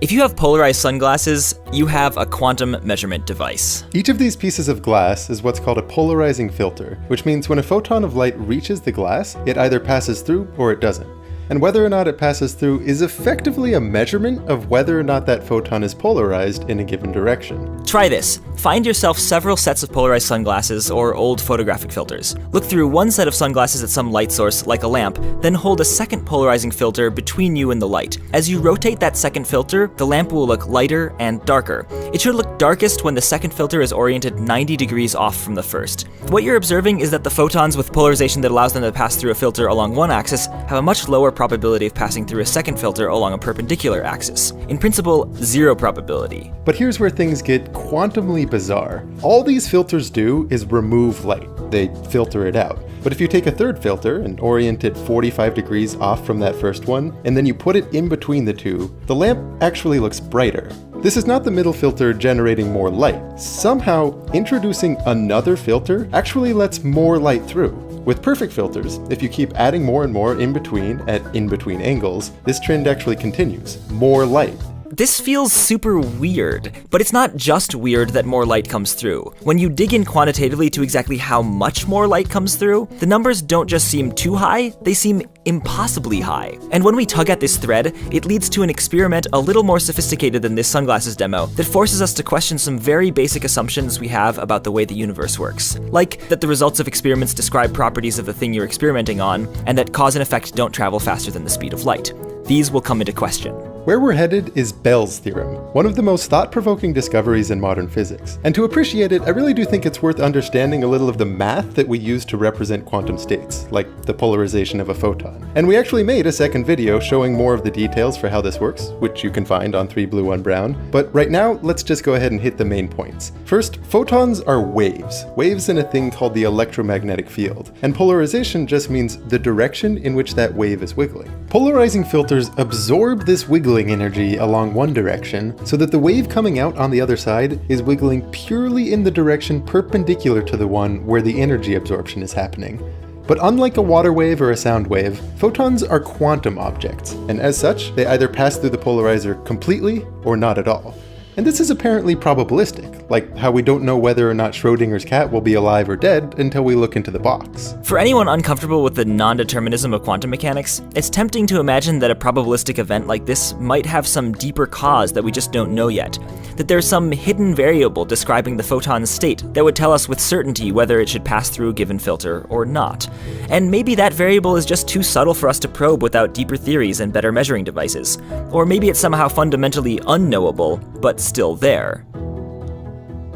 If you have polarized sunglasses, you have a quantum measurement device. Each of these pieces of glass is what's called a polarizing filter, which means when a photon of light reaches the glass, it either passes through or it doesn't. And whether or not it passes through is effectively a measurement of whether or not that photon is polarized in a given direction. Try this. Find yourself several sets of polarized sunglasses or old photographic filters. Look through one set of sunglasses at some light source, like a lamp, then hold a second polarizing filter between you and the light. As you rotate that second filter, the lamp will look lighter and darker. It should look darkest when the second filter is oriented 90 degrees off from the first. What you're observing is that the photons with polarization that allows them to pass through a filter along one axis have a much lower probability of passing through a second filter along a perpendicular axis. In principle, zero probability. But here's where things get quantumly bizarre. All these filters do is remove light. They filter it out. But if you take a third filter and orient it 45 degrees off from that first one, and then you put it in between the two, the lamp actually looks brighter. This is not the middle filter generating more light. Somehow, introducing another filter actually lets more light through. With perfect filters, if you keep adding more and more in between at in-between angles, this trend actually continues. More light. This feels super weird, but it's not just weird that more light comes through. When you dig in quantitatively to exactly how much more light comes through, the numbers don't just seem too high, they seem impossibly high. And when we tug at this thread, it leads to an experiment a little more sophisticated than this sunglasses demo that forces us to question some very basic assumptions we have about the way the universe works. Like that the results of experiments describe properties of the thing you're experimenting on, and that cause and effect don't travel faster than the speed of light. These will come into question. Where we're headed is Bell's theorem, one of the most thought-provoking discoveries in modern physics. And to appreciate it, I really do think it's worth understanding a little of the math that we use to represent quantum states, like the polarization of a photon. And we actually made a second video showing more of the details for how this works, which you can find on 3 Blue 1 Brown. But right now, let's just go ahead and hit the main points. First, photons are waves in a thing called the electromagnetic field. And polarization just means the direction in which that wave is wiggling. Polarizing filters absorb this wiggling energy along one direction so that the wave coming out on the other side is wiggling purely in the direction perpendicular to the one where the energy absorption is happening. But unlike a water wave or a sound wave, photons are quantum objects, and as such, they either pass through the polarizer completely or not at all. And this is apparently probabilistic, like how we don't know whether or not Schrodinger's cat will be alive or dead until we look into the box. For anyone uncomfortable with the non-determinism of quantum mechanics, it's tempting to imagine that a probabilistic event like this might have some deeper cause that we just don't know yet. That there's some hidden variable describing the photon's state that would tell us with certainty whether it should pass through a given filter or not. And maybe that variable is just too subtle for us to probe without deeper theories and better measuring devices. Or maybe it's somehow fundamentally unknowable, but still there.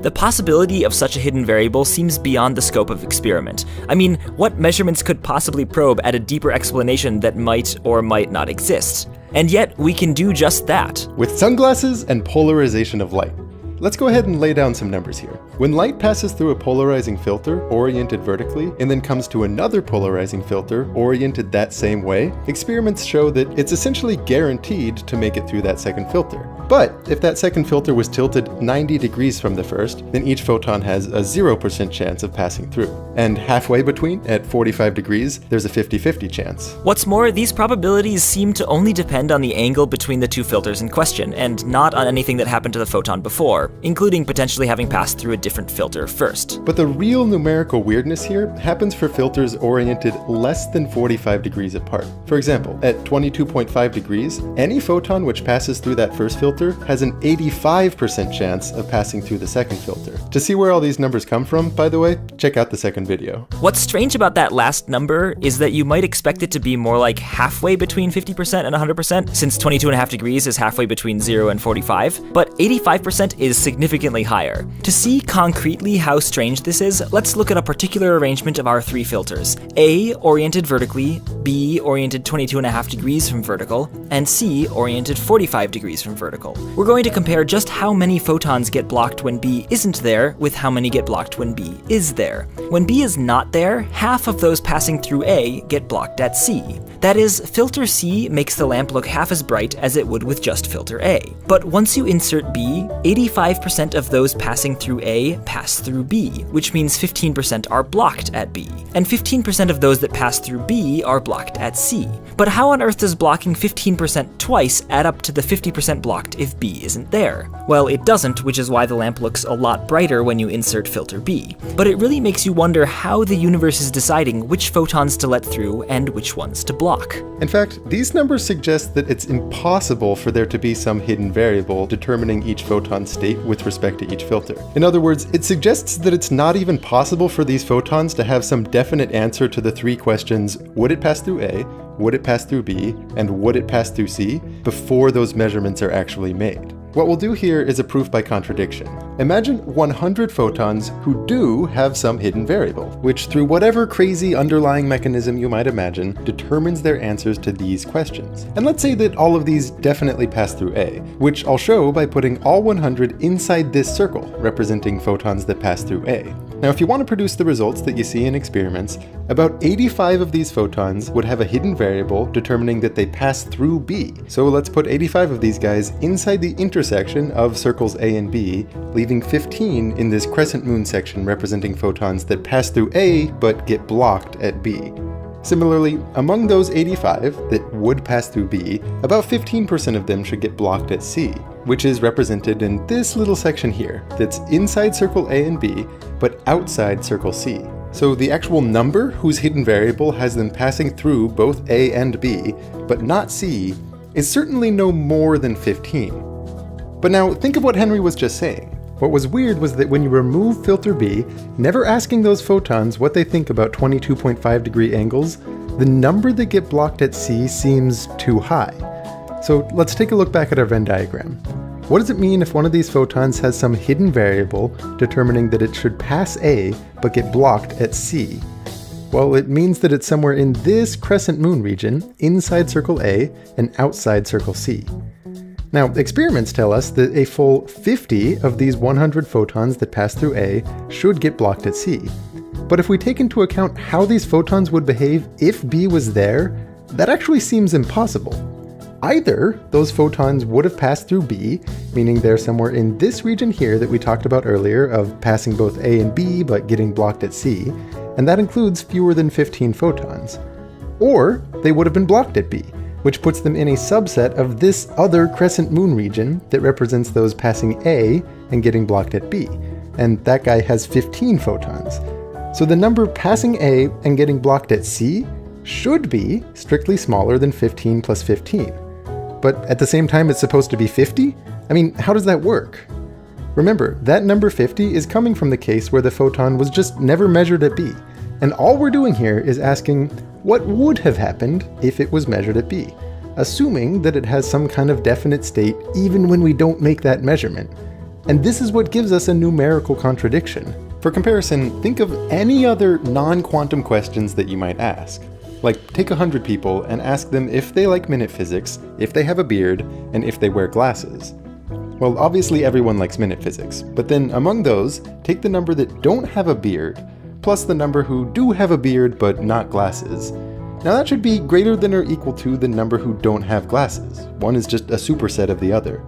The possibility of such a hidden variable seems beyond the scope of experiment. I mean, what measurements could possibly probe at a deeper explanation that might or might not exist? And yet, we can do just that. With sunglasses and polarization of light. Let's go ahead and lay down some numbers here. When light passes through a polarizing filter oriented vertically and then comes to another polarizing filter oriented that same way, experiments show that it's essentially guaranteed to make it through that second filter. But if that second filter was tilted 90 degrees from the first, then each photon has a 0% chance of passing through. And halfway between, at 45 degrees, there's a 50-50 chance. What's more, these probabilities seem to only depend on the angle between the two filters in question, and not on anything that happened to the photon before, including potentially having passed through a different filter first. But the real numerical weirdness here happens for filters oriented less than 45 degrees apart. For example, at 22.5 degrees, any photon which passes through that first filter has an 85% chance of passing through the second filter. To see where all these numbers come from, by the way, check out the second video. What's strange about that last number is that you might expect it to be more like halfway between 50% and 100%, since 22.5 degrees is halfway between 0 and 45, but 85% is significantly higher. To see concretely how strange this is, let's look at a particular arrangement of our 3 filters. A oriented vertically, B oriented 22.5 degrees from vertical, and C oriented 45 degrees from vertical. We're going to compare just how many photons get blocked when B isn't there with how many get blocked when B is there. When B is not there, half of those passing through A get blocked at C. That is, filter C makes the lamp look half as bright as it would with just filter A. But once you insert B, 85% of those passing through A pass through B, which means 15% are blocked at B. And 15% of those that pass through B are blocked at C. But how on earth does blocking 15% twice add up to the 50% block effect if B isn't there? Well, it doesn't, which is why the lamp looks a lot brighter when you insert filter B. But it really makes you wonder how the universe is deciding which photons to let through and which ones to block. In fact, these numbers suggest that it's impossible for there to be some hidden variable determining each photon's state with respect to each filter. In other words, it suggests that it's not even possible for these photons to have some definite answer to the three questions: would it pass through A, would it pass through B, and would it pass through C, before those measurements are actually made. What we'll do here is a proof by contradiction. Imagine 100 photons who do have some hidden variable, which through whatever crazy underlying mechanism you might imagine, determines their answers to these questions. And let's say that all of these definitely pass through A, which I'll show by putting all 100 inside this circle, representing photons that pass through A. Now, if you want to produce the results that you see in experiments, about 85 of these photons would have a hidden variable determining that they pass through B. So let's put 85 of these guys inside the intersection of circles A and B, leaving 15 in this crescent moon section representing photons that pass through A but get blocked at B. Similarly, among those 85 that would pass through B, about 15% of them should get blocked at C, which is represented in this little section here, that's inside circle A and B, but outside circle C. So the actual number whose hidden variable has them passing through both A and B, but not C, is certainly no more than 15. But now think of what Henry was just saying. What was weird was that when you remove filter B, never asking those photons what they think about 22.5 degree angles, the number that get blocked at C seems too high. So let's take a look back at our Venn diagram. What does it mean if one of these photons has some hidden variable determining that it should pass A but get blocked at C? Well, it means that it's somewhere in this crescent moon region, inside circle A and outside circle C. Now, experiments tell us that a full 50 of these 100 photons that pass through A should get blocked at C. But if we take into account how these photons would behave if B was there, that actually seems impossible. Either those photons would have passed through B, meaning they're somewhere in this region here that we talked about earlier of passing both A and B but getting blocked at C, and that includes fewer than 15 photons. Or they would have been blocked at B, which puts them in a subset of this other crescent moon region that represents those passing A and getting blocked at B, and that guy has 15 photons. So the number passing A and getting blocked at C should be strictly smaller than 15 plus 15. But at the same time it's supposed to be 50? I mean, how does that work? Remember, that number 50 is coming from the case where the photon was just never measured at B, and all we're doing here is asking what would have happened if it was measured at B, assuming that it has some kind of definite state even when we don't make that measurement. And this is what gives us a numerical contradiction. For comparison, think of any other non-quantum questions that you might ask. Like, take 100 people and ask them if they like minute physics, if they have a beard, and if they wear glasses. Well, obviously everyone likes minute physics, but then among those, take the number that don't have a beard, plus the number who do have a beard but not glasses. Now that should be greater than or equal to the number who don't have glasses. One is just a superset of the other.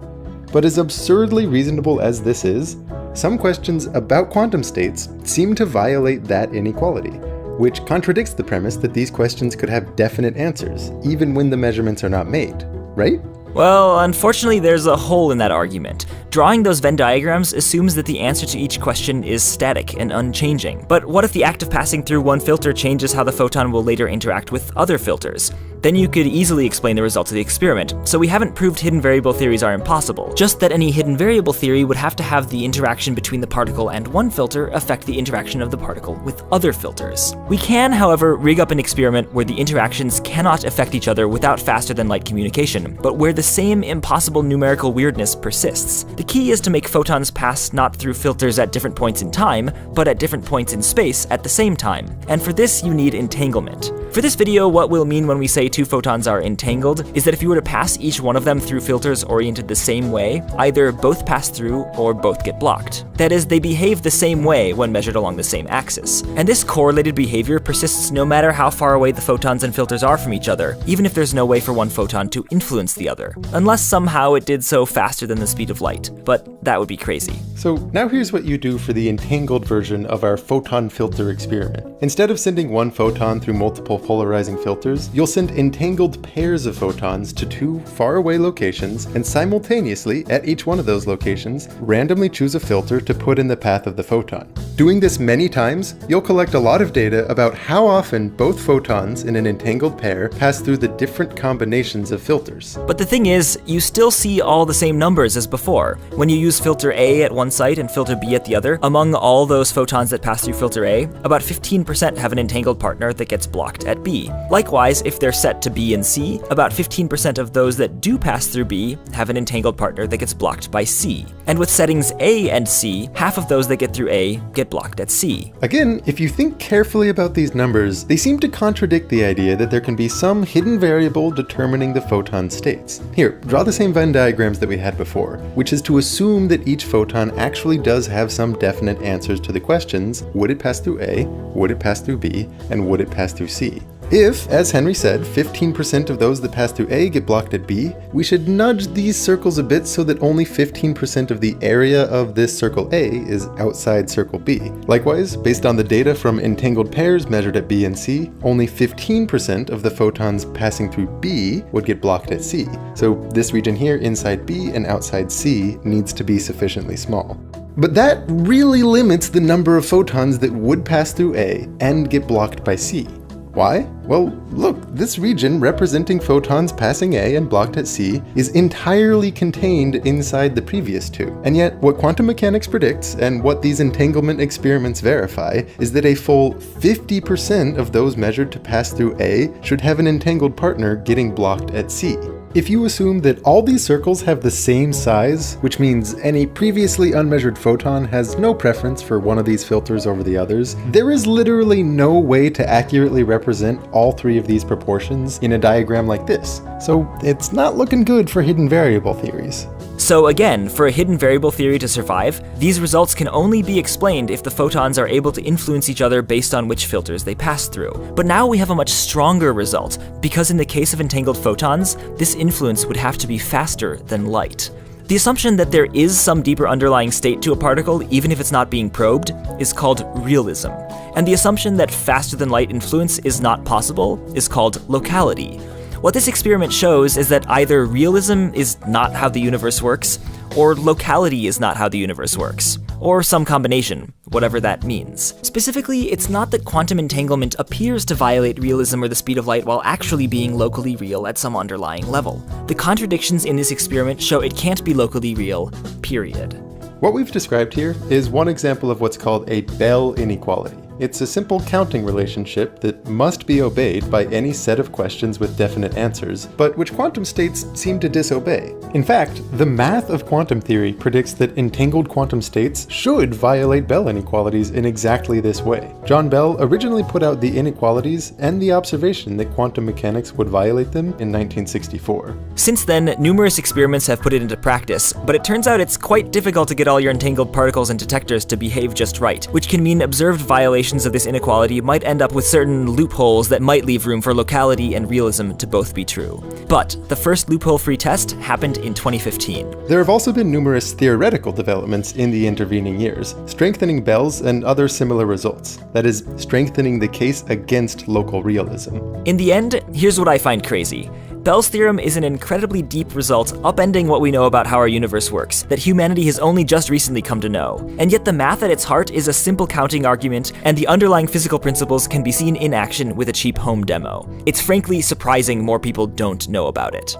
But as absurdly reasonable as this is, some questions about quantum states seem to violate that inequality, which contradicts the premise that these questions could have definite answers, even when the measurements are not made, right? Well, unfortunately there's a hole in that argument. Drawing those Venn diagrams assumes that the answer to each question is static and unchanging. But what if the act of passing through one filter changes how the photon will later interact with other filters? Then you could easily explain the results of the experiment. So we haven't proved hidden variable theories are impossible, just that any hidden variable theory would have to have the interaction between the particle and one filter affect the interaction of the particle with other filters. We can, however, rig up an experiment where the interactions cannot affect each other without faster than light communication, but where the same impossible numerical weirdness persists. The key is to make photons pass not through filters at different points in time, but at different points in space at the same time. And for this, you need entanglement. For this video, what we'll mean when we say two photons are entangled is that if you were to pass each one of them through filters oriented the same way, either both pass through or both get blocked. That is, they behave the same way when measured along the same axis. And this correlated behavior persists no matter how far away the photons and filters are from each other, even if there's no way for one photon to influence the other, unless somehow it did so faster than the speed of light. But that would be crazy. So now here's what you do for the entangled version of our photon filter experiment. Instead of sending one photon through multiple polarizing filters, you'll send entangled pairs of photons to two faraway locations and simultaneously, at each one of those locations, randomly choose a filter to put in the path of the photon. Doing this many times, you'll collect a lot of data about how often both photons in an entangled pair pass through the different combinations of filters. But the thing is, you still see all the same numbers as before. When you use filter A at one site and filter B at the other, among all those photons that pass through filter A, about 15% have an entangled partner that gets blocked at B. Likewise, if they're set to B and C, about 15% of those that do pass through B have an entangled partner that gets blocked by C. And with settings A and C, half of those that get through A get blocked at C. Again, if you think carefully about these numbers, they seem to contradict the idea that there can be some hidden variable determining the photon states. Here, draw the same Venn diagrams that we had before, which is to assume that each photon actually does have some definite answers to the questions: would it pass through A, would it pass through B, and would it pass through C? If, as Henry said, 15% of those that pass through A get blocked at B, we should nudge these circles a bit so that only 15% of the area of this circle A is outside circle B. Likewise, based on the data from entangled pairs measured at B and C, only 15% of the photons passing through B would get blocked at C. So this region here inside B and outside C needs to be sufficiently small. But that really limits the number of photons that would pass through A and get blocked by C. Why? Well, look, this region representing photons passing A and blocked at C is entirely contained inside the previous two. And yet, what quantum mechanics predicts, and what these entanglement experiments verify, is that a full 50% of those measured to pass through A should have an entangled partner getting blocked at C. If you assume that all these circles have the same size, which means any previously unmeasured photon has no preference for one of these filters over the others, there is literally no way to accurately represent all three of these proportions in a diagram like this. So it's not looking good for hidden variable theories. So again, for a hidden variable theory to survive, these results can only be explained if the photons are able to influence each other based on which filters they pass through. But now we have a much stronger result, because in the case of entangled photons, this influence would have to be faster than light. The assumption that there is some deeper underlying state to a particle, even if it's not being probed, is called realism. And the assumption that faster than light influence is not possible is called locality. What this experiment shows is that either realism is not how the universe works, or locality is not how the universe works, or some combination, whatever that means. Specifically, it's not that quantum entanglement appears to violate realism or the speed of light while actually being locally real at some underlying level. The contradictions in this experiment show it can't be locally real, period. What we've described here is one example of what's called a Bell inequality. It's a simple counting relationship that must be obeyed by any set of questions with definite answers, but which quantum states seem to disobey. In fact, the math of quantum theory predicts that entangled quantum states should violate Bell inequalities in exactly this way. John Bell originally put out the inequalities and the observation that quantum mechanics would violate them in 1964. Since then, numerous experiments have put it into practice, but it turns out it's quite difficult to get all your entangled particles and detectors to behave just right, which can mean observed violations of this inequality might end up with certain loopholes that might leave room for locality and realism to both be true. But the first loophole-free test happened in 2015. There have also been numerous theoretical developments in the intervening years, strengthening Bell's and other similar results. That is, strengthening the case against local realism. In the end, here's what I find crazy. Bell's theorem is an incredibly deep result, upending what we know about how our universe works, that humanity has only just recently come to know. And yet the math at its heart is a simple counting argument, and the underlying physical principles can be seen in action with a cheap home demo. It's frankly surprising more people don't know about it.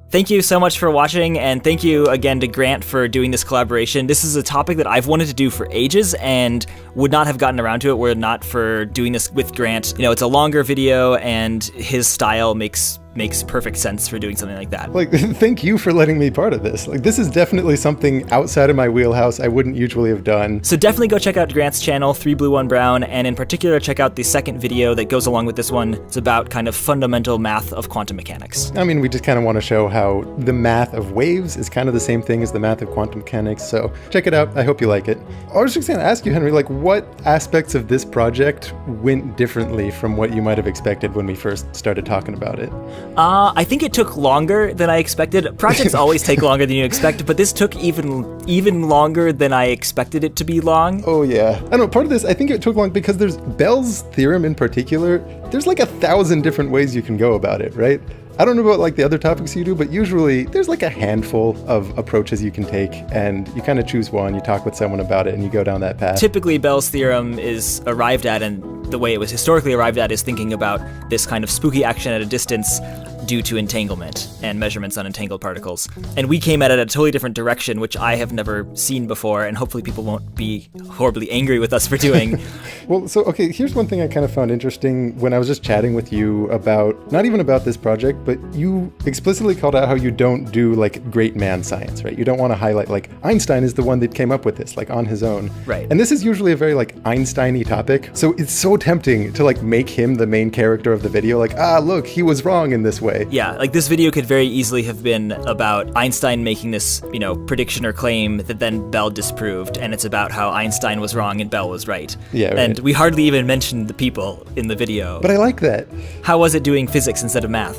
Thank you so much for watching, and thank you again to Grant for doing this collaboration. This is a topic that I've wanted to do for ages and would not have gotten around to it were it not for doing this with Grant. You know, it's a longer video and his style makes perfect sense for doing something like that. Thank you for letting me be part of this. This is definitely something outside of my wheelhouse I wouldn't usually have done. So definitely go check out Grant's channel, 3 Blue 1 Brown, and in particular check out the second video that goes along with this one. It's about kind of fundamental math of quantum mechanics. I mean, we just kind of want to show how the math of waves is kind of the same thing as the math of quantum mechanics, so check it out. I hope you like it. I was just going to ask you, Henry, what aspects of this project went differently from what you might have expected when we first started talking about it? I think it took longer than I expected. Projects always take longer than you expect, but this took even longer than I expected it to be long. Oh yeah. I don't know, part of this, I think it took long because there's Bell's theorem in particular. There's like 1,000 different ways you can go about it, right? I don't know about like the other topics you do, but usually there's like a handful of approaches you can take, and you kind of choose one, you talk with someone about it, and you go down that path. Typically, Bell's theorem is arrived at, and the way it was historically arrived at is thinking about this kind of spooky action at a distance due to entanglement and measurements on entangled particles. And we came at it a totally different direction, which I have never seen before, and hopefully people won't be horribly angry with us for doing. Well, so, okay, here's one thing I kind of found interesting when I was just chatting with you about, not even about this project, but you explicitly called out how you don't do, like, great man science, right? You don't want to highlight, like, Einstein is the one that came up with this, like, on his own. Right. And this is usually a very, like, Einstein-y topic, so it's so tempting to, like, make him the main character of the video, like, look, he was wrong in this way. Yeah, like, this video could very easily have been about Einstein making this, prediction or claim that then Bell disproved, and it's about how Einstein was wrong and Bell was right. Yeah, right. And we hardly even mentioned the people in the video. But I like that. How was it doing physics instead of math?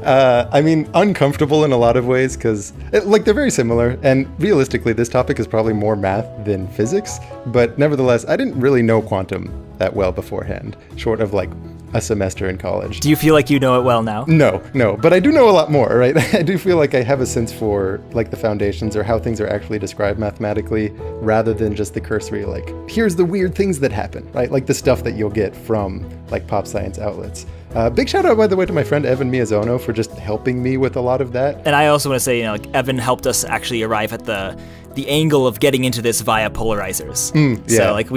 I mean, uncomfortable in a lot of ways, because, like, they're very similar, and realistically, this topic is probably more math than physics, but nevertheless, I didn't really know quantum that well beforehand, short of, like, a semester in college. Do you feel like you know it well now? No, but I do know a lot more, right? I do feel like I have a sense for, like, the foundations or how things are actually described mathematically, rather than just the cursory, like, here's the weird things that happen, right? Like the stuff that you'll get from, like, pop science outlets. Big shout out, by the way, to my friend Evan Miyazono for just helping me with a lot of that. And I also want to say, like, Evan helped us actually arrive at the angle of getting into this via polarizers. Yeah. So, like,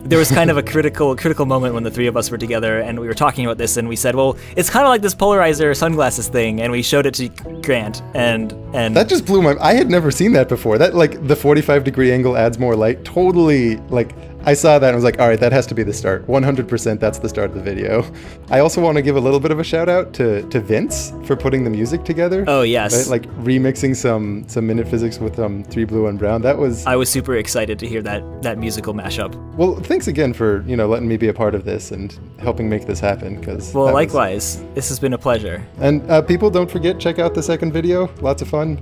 there was kind of a critical moment when the three of us were together and we were talking about this, and we said, well, it's kind of like this polarizer sunglasses thing, and we showed it to Grant, and that just blew my. I had never seen that before. That, like, the 45-degree angle adds more light. Totally, like, I saw that and was like, all right, that has to be the start. 100% that's the start of the video. I also want to give a little bit of a shout out to Vince for putting the music together. Oh, yes. Right? Like, remixing some Minute Physics with 3 Blue, 1 Brown. I was super excited to hear that musical mashup. Well, thanks again for, letting me be a part of this and helping make this happen. Well, likewise. This has been a pleasure. And people, don't forget, check out the second video. Lots of fun.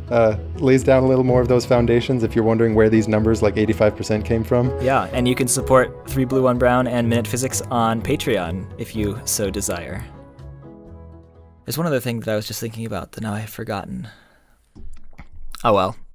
Lays down a little more of those foundations if you're wondering where these numbers like 85% came from. Yeah, and you can support 3 Blue, 1 Brown and Minute Physics on Patreon if you so desire. There's one other thing that I was just thinking about that now I have forgotten. Oh well.